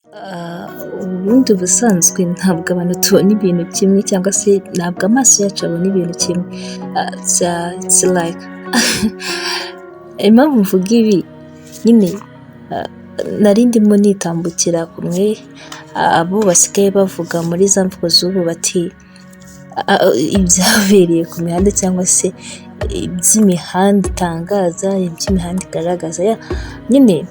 Ubundi ubusanzwe ntabwo abantu tubona ibintu kimwe cyangwa se ntabwo amaso yacu abona ibintu kimwe. It's like impamvu mvuga ibi nyine nari ndimo nitambukira kumwe abo basigaye bavuga muri za mvugo z'ubu bati ibyabereye ku mihanda cyangwa se iby'imihanda itangaza, iby'imihanda igaragaza nyine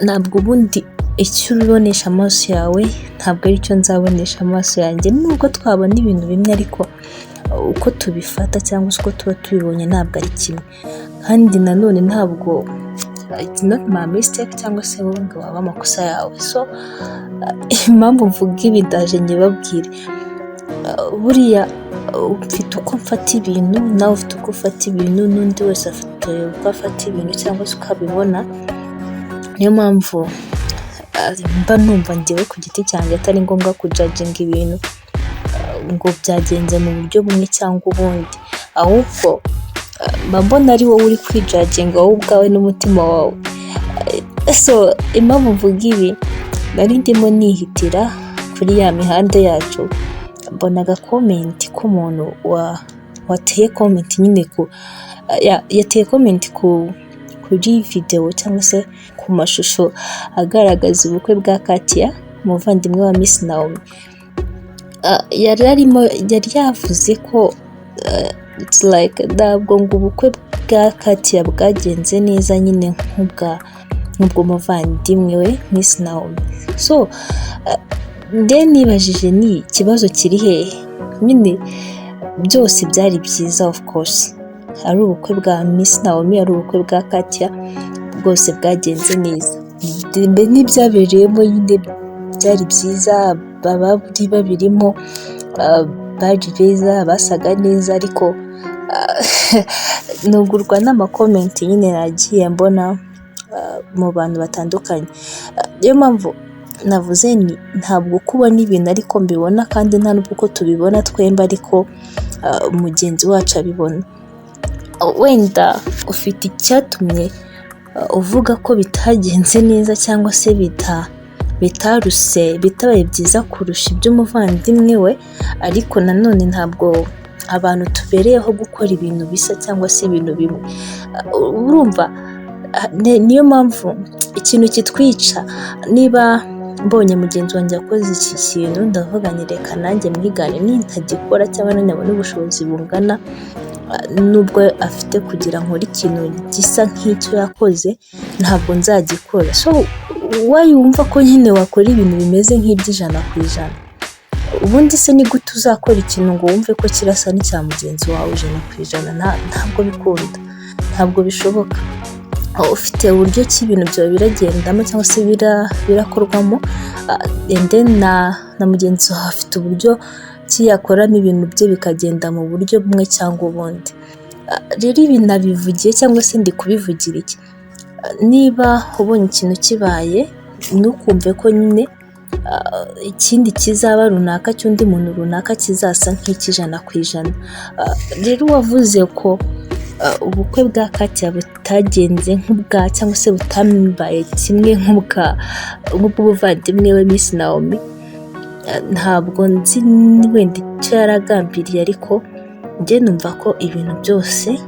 ntabwo ubundi icyo ubonesha amaso yawe ntabwo ari cyo nzabonesha amaso yanjye, nubwo twabona ibintu bimwe ariko uko tubifata cyangwa se uko tuba tubibonye ntabwo ari kimwe, kandi nanone ntabwo it's not my mistake cyangwa se wowe ngo waba amakosa yawe. So impamvu mvuga ibi ndaje nyibabwire, buriya ufite uko mfata ibintu, nawe ufite uko ufata ibintu, n'undi wese afite uko afata ibintu cyangwa se uko abibona. Niyo mpamvu mba numva njyewe ku giti cyanjye atari ngombwa kujajinga ibintu ngo byagenze mu buryo bumwe cyangwa ubundi, ahubwo mba mbona ari wowe uri kwijajinga wowe ubwawe n'umutima wawe. So impamvu mvuga ibi, nari ndimo nihitira kuri ya mihanda yacu, mbona agakomenti k'umuntu wateye komenti nyine yateye komenti kuri videwo cyangwa se ku mashusho agaragaza ubukwe bwa Katia, umuvandimwe wa Miss Naomi. Yari yavuze ko it's like ntabwo ngo ubukwe bwa Katia bwagenze neza nyine nk'ubw'umuvandimwe we Miss Naomi. So nibajije ni ikibazo kiri hehe? Nyine byose byari byiza of course, ari ubukwe bwa Miss Naomi ari ubukwe bwa Katia bwose bwagenze neza, n'ibyabereyemo nyine byari byiza, abari babirimo bari beza basaga neza, ariko nugurwa n'amakomenti nyine nagiye mbona mu bantu batandukanye. Niyo mpamvu navuze ni ntabwo kubona ibintu ariko mbibona, kandi nta nubwo uko tubibona twembi ariko mugenzi wacu abibona. Wenda ufite icyatumye uvuga ko bitagenze neza cyangwa se bitabaye byiza kurusha iby'umuvandimwe we, ariko nanone ntabwo abantu tubereyeho gukora ibintu bisa cyangwa se ibintu bimwe. Urumva, niyo mpamvu ikintu kitwica, niba mbonye mugenzi wanjye akoze iki kintu ndavuga ni reka nanjye mwigane, nintagikora cyangwa nabona ubushobozi bungana nubwo afite kugira nkore ikintu gisa nk'icyo yakoze, ntabwo nzagikora. So wumva ko nyine wakora ibintu bimeze nk'iby'ijana ku ijana, ubundi se ni gute uzakora ikintu ngo wumve ko kirasa n'icya mugenzi wawe ijana ku ijana? Ntabwo bikunda, ntabwo bishoboka. Ufite uburyo ki ibintu byawe biragendamo cyangwa se birakorwamo, and then na mugenzi wawe afite uburyo ki yakoramo ibintu bye bikagenda mu buryo bumwe cyangwa ubundi. Rero ibi nabivugiye cyangwa se ndi kubivugira iki? Niba ubonye ikintu kibaye ntukumve ko nyine ikindi kizaba runaka cy'undi muntu runaka kizasa nk'icy'ijana ku ijana. Rero wavuze ko ubukwe bwa Katia butagenze nk'ubwa cyangwa se butambaye kimwe nk'ubw'umuvandimwe we Miss Naomi, ntabwo nzi wenda icyo yaragambiriye, ariko njye numva ko ibintu byose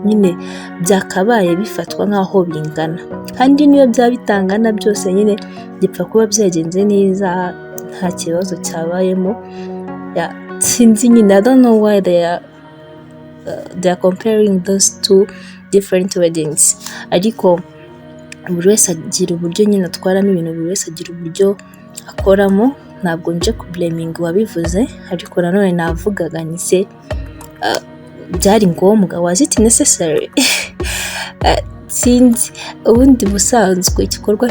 nyine byakabaye bifatwa nk'aho bingana, kandi niyo byaba bitangana byose nyine gipfa kuba byagenze neza nta kibazo cyabayemo. Sinzi nyine, I don't know why they are comparing those two different weddings, ariko buri wese agira uburyo nyine atwaramo ibintu, buri wese agira uburyo akoramo. Ntabwo nje kublaminga wabivuze, ariko nanone navugaga ni se byari ngombwa, was it necessary? Sinzi. Ubundi busanzwe igikorwa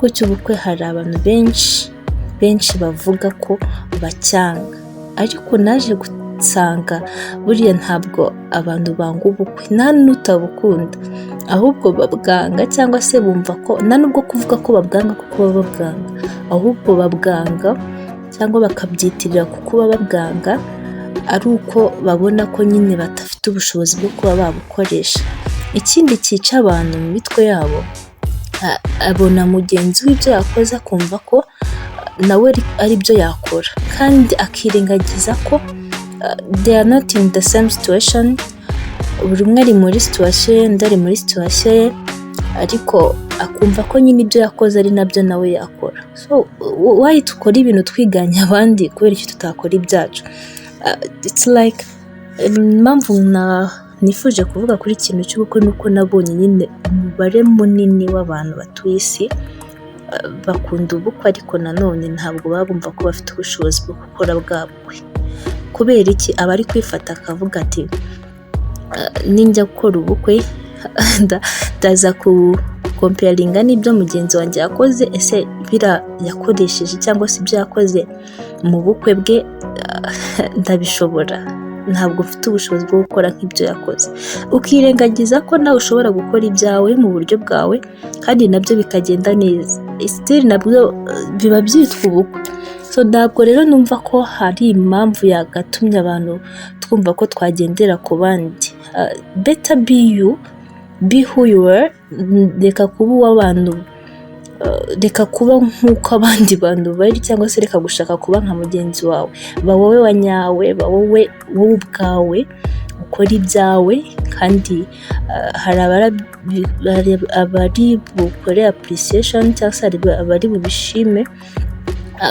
cy'ubukwe hari abantu benshi bavuga ko bacyanga, ariko naje gusanga buriya ntabwo abantu banga ubukwe, nta n'utabukunda, ahubwo babwanga cyangwa se bumva ko nta nubwo kuvuga ko babwanga kuko baba babwanga, ahubwo babwanga cyangwa bakabyitirira kuko baba babwanga ari uko babona ko nyine badafite ubushobozi bwo kuba babukoresha. Ikindi cyica abantu mu mitwe yabo abona mugenzi we ibyo yakoze akumva ko nawe ari byo yakora, kandi akirengagiza ko they are not in the same situation. Buri umwe ari muri situation ye, undi ari muri situation ye, ariko akumva ko nyine ibyo yakoze ari nabyo nawe yakora. So why tukora ibintu twiganya abandi kubera icyo tutakora ibyacu? It's like impamvu nifuje kuvuga kuri ikintu cy'ubukwe nuko nabonye nyine umubare munini w'abantu batuye isi bakunda ubukwe, ariko nanone ntabwo baba bumva ko bafite ubushobozi bwo gukora bwa bukwe. Kubera iki? aba ari kwifata akavuga ati ninjya gukora ubukwe ndaza comparinga n'ibyo mugenzi wanjye yakoze, ese bira yakoresheje cyangwa se ibyo yakoze mu bukwe bwe ndabishobora? Ntabwo ufite ubushobozi bwo gukora nk'ibyo yakoze. Ukirengagiza ko nawe ushobora gukora ibyawe mu buryo bwawe kandi nabyo bikagenda neza, still nabwo biba byitwa ubukwe. So ntabwo rero numva ko hari impamvu yagatumye abantu twumva ko twagendera ku bandi. Better be you, be who you are. Reka kuba uw'abantu, reka kuba nk'uko abandi bantu bari, cyangwa se reka gushaka kuba nka mugenzi wawe. Ba wowe wa nyawe, ba wowe ubwawe, ukora ibyawe, kandi hari abari bukore appreciation cyangwa se abari bubishime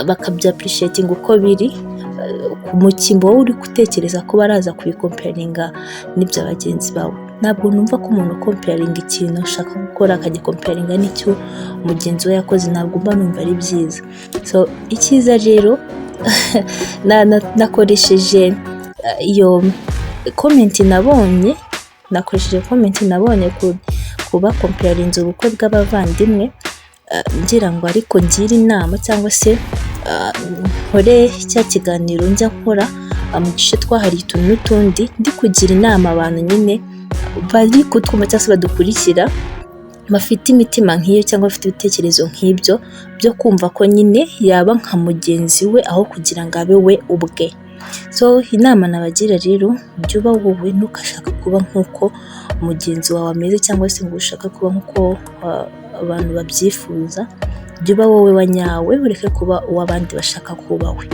bakabya appreciating uko biri mu cyimbo wowe uri gutekereza ko baraza kubikomparinga n'ibyo bagenzi bawe. Ntabwo numva ko umuntu comparinga ikintu ushaka gukora akagikomparinga n'icyo mugenzi we yakoze, ntabwo mba numva ari byiza. So icyiza rero nakoresheje iyo comment nabonye, kuba comparinze ubukwe bw'abavandimwe, ngira ngo ariko ngira inama cyangwa se nkore cya kiganiro njya nkora mu gice twahariye utuntu n'utundi, ndi kugira inama abantu nyine bari kutwumva cyangwa se badukurikira bafite imitima nk'iyo cyangwa bafite ibitekerezo nk'ibyo byo kumva ko nyine yaba nka mugenzi we aho kugira ngo abe we ubwe. So inama nabagira rero, jya uba wowe, ntukashaka kuba nk'uko mugenzi wawe ameze cyangwa se ngo ushaka kuba nk'uko abantu babyifuza. Jya uba wowe wa nyawe, ureke kuba uw'abandi bashaka kuba we.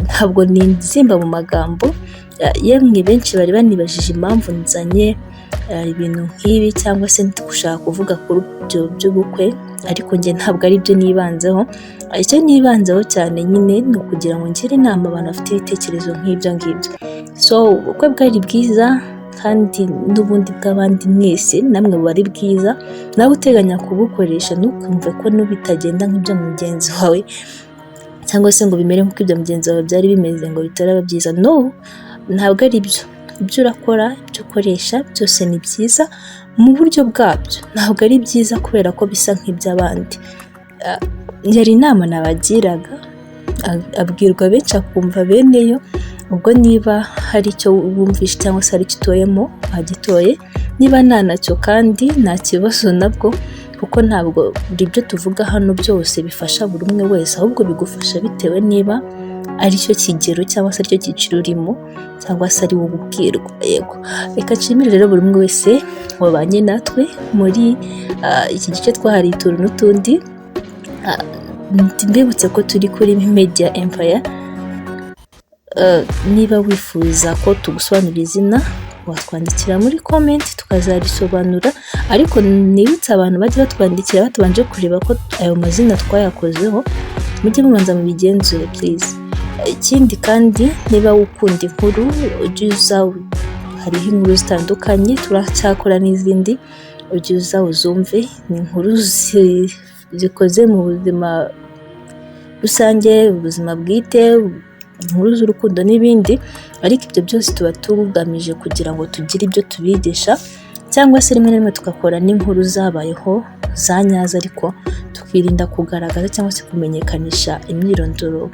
Ntabwo nizimba mu magambo, yemwe benshi bari banibajije impamvu nzanye ibintu nk'ibi cyangwa se gushaka kuvuga kuri ibyo by'ubukwe, ariko njye ntabwo ari byo nibanzeho. Icyo nibanzeho cyane nyine ni ukugira ngo ngire inama abantu bafite ibitekerezo nk'ibyo ngibyo. So ubukwe bwari bwiza, kandi n'ubundi bw'abandi mwese namwe buba ari bwiza. Nawe uteganya kubukoresha ntukumve ko n'ubitagenda nk'ibyo mugenzi wawe cyangwa se ngo bimere nk'uko ibyo mugenzi wawe byari bimeze ngo bitaraba byiza. No, ntabwo ari byo. Ibyo urakora, ibyo ukoresha byose ni byiza mu buryo bwabyo. Ntabwo ari byiza kubera ko bisa nk'iby'abandi. Yari inama nabagiraga, abwirwa benshi akumva beneyo. Ubwo niba hari icyo wumvishe cyangwa se hari icyo utoyemo wagitoye, niba nta nacyo kandi nta kibazo nabwo, kuko ntabwo buri byo tuvuga hano byose bifasha buri umwe wese, ahubwo bigufasha bitewe niba ari cyo kigero cyangwa se aricyo cyiciro urimo cyangwa se ari wowe ubwirwa. Yego, reka nshimire rero buri umwe wese wabanye natwe muri iki gice twahariye utuntu n'utundi. Mbibutse ko turi kuri Media Empire. Niba wifuza ko tugusobanurira izina, watwandikira muri comment tukazarisobanura, ariko nibutse abantu bajya batwandikira batabanje kureba ko ayo mazina twayakozeho. Mujye mubanza mubigenzure please. Ikindi kandi, niba ukunda inkuru, ujye uza, hariho inkuru zitandukanye, turacyakora n'izindi, ujye uza uzumve. Ni inkuru zikoze mu buzima rusange, ubuzima bwite, inkuru z'urukundo n'ibindi, ariko ibyo byose tuba tugamije kugira ngo tugire ibyo tubigisha, cyangwa se rimwe na rimwe tugakora n'inkuru zabayeho za nyazo, ariko tukirinda kugaragaza cyangwa se kumenyekanisha imyirondoro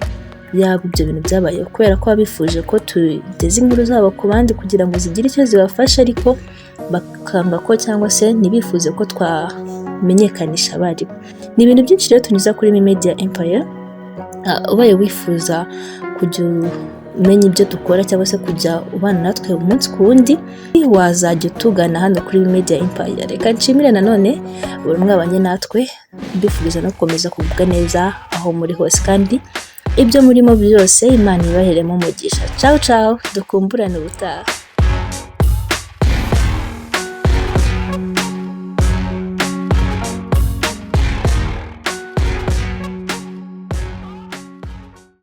yabo ibyo bintu byabayeho, kubera ko babifuje ko tugeze inkuru zabo ku bandi kugira ngo zigire icyo zibafasha, ariko bakanga ko cyangwa se ntibifuze ko twamenyekanisha abari. Ni ibintu byinshi rero tunyuza kuri Media Empire. Ubaye wifuza kujya umenya ibyo dukora cyangwa se kujya ubana natwe umunsi ku wundi, wazajya utugana hano kuri Media Empire. Reka nshimire nanone buri mwabanye natwe, mbifuriza no gukomeza kugubwa neza aho muri hose, kandi ibyo murimo byose Imana ibaheremo umugisha. Ciao ciao, dukumburane ubutaha.